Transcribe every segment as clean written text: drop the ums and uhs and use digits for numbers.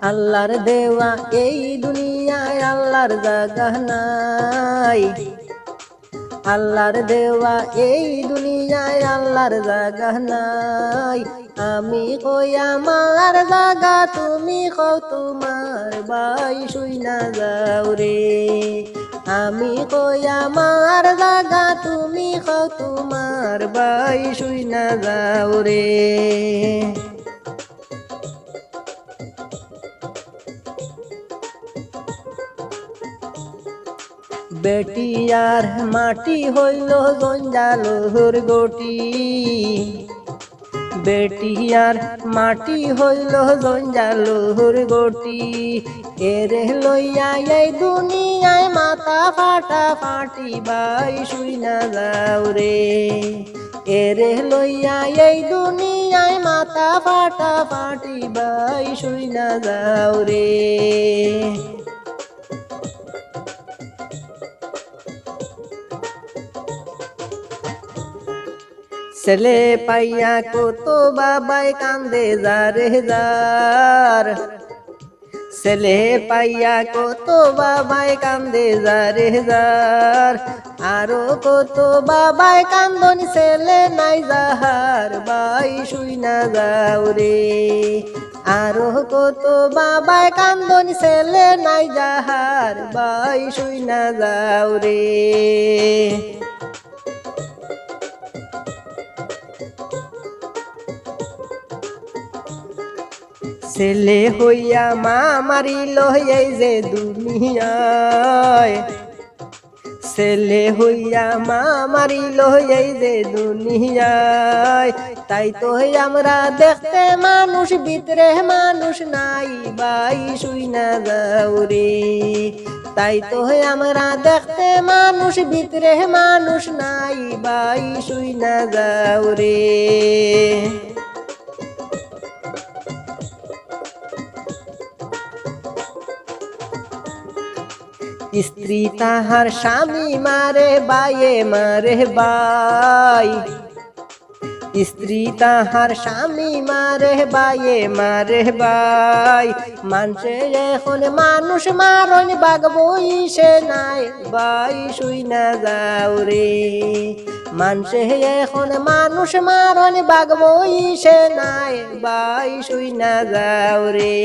আল্লাহর দেওয়া এই দুনিয়ায় আল্লাহর জায়গা নাই। আল্লাহর দেওয়া এই দুনিয়ায় আল্লাহর জায়গা নাই। আমি কই আমার জায়গা তুমি কও তোমার, বাই শুই না যাও রে। আমি কই আমার জায়গা তুমি কও তোমার, বাই শুই না যাও রে। বেটিয়ার মাটি হইল জঞ্জালর গটি, বেটিয়ার মাটি হইল জঞ্জালর গটি। এরে লইয়া এই দুনিয়ায় মাথা ফাটা ফাটি, বাই শুই না যাও রে। এরে লইয়া এই দুনিয়ায় মাথা ফাটা ফাটি, বাই শুই না যাও রে। ছেলে পাইয়া কত বাবাই কান্দে যারে যার, ছেলে পাইয়া কত বাবাই কান্দে যারে যার। আরো কত বাবাই কান্দনি ছেলে নাই যাহার, বাই শুই না যাও রে। আরো কত বাবাই কান্দনি ছেলে নাই যাহার, বাই শুই না যাও রে। ছেলে হইয়া মা মারিল এই যে দুনিয়ায়, ছেলে হইয়া মা মারিল এই যে দুনিয়ায়। তাই তো আমরা দেখতে মানুষ ভিতরে মানুষ নাই, বাই শুই না যাও রে। তাই তো আমরা দেখতে মানুষ ভিতরে মানুষ নাই, বাই শুই না যাও রে। স্ত্রী তাহার স্বামী মারে বায়ে মারে বাই, স্ত্রী তাহার স্বামী মারে বায়ে মারে বাই। মানুষে এখন মানুষ মারণ বাগবই সে নাই, বাই শুই না যাও রে। মানুষে এখন মানুষ মারণ বাগবই সে নাই, বাই শুই না যাও রে।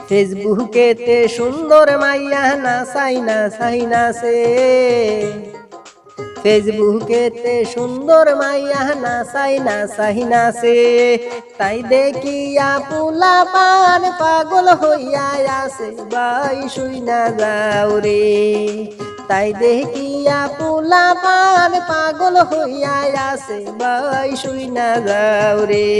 ফেসবুকেতে সুন্দর মাইয়া নাচাই নাচাই নাচে, ফেসবুকেতে সুন্দর মাইয়া নাচাই নাচাই নাচে। তাই দেখিয়া পোলা পান পাগল হইয়া আছে, বাই শুই না যাও রে। তাই দেখিয়া পোলা পান পাগল হইয়া আছে, বাই শুই না যাও রে।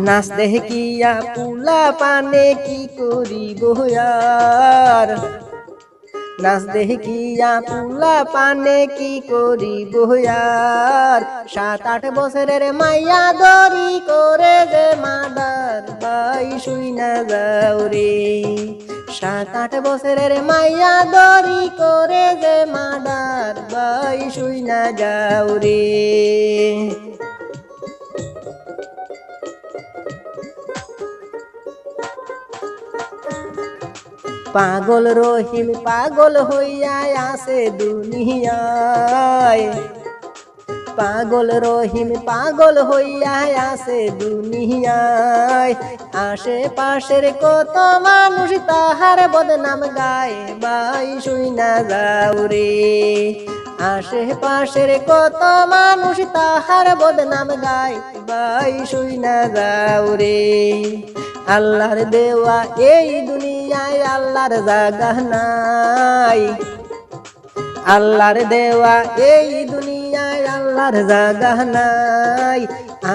নাচ দেখিয়া পোলা পানে কি করিব আর, নাচ দেখিয়া পোলা পানে কি করিব আর। 7-8 বছরের মাইয়া দরি করে যে মাদার, বাই শুই না যাও রে। 7-8 বছরের মাইয়া দরি করে যে মাদার, বাই শুই না যাও রে। পাগল রহিম পাগল হইয়া আছে দুনিয়ায়, পাগল রহিম পাগল হইয়া আছে দুনিয়ায়। আশেপাশের কত মানুষ তাহার বদনাম গায়, বাই শুই না যাও রে। আশেপাশের কত মানুষ তাহার বদনাম গায়, বাই শুই না যাও রে। আল্লাহর দেওয়া এই দুনিয়ায় আল্লাহর জায়গা নাই। আল্লাহর দেওয়া এই দুনিয়ায় আল্লাহর জায়গা নাই।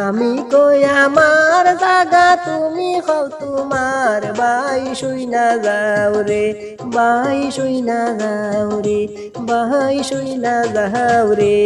আমি কই আমার জায়গা তুমি কও তোমার, বাই শুই না যাও রে। বাই শুই না যাও রে, বাই শুই না যাও রে।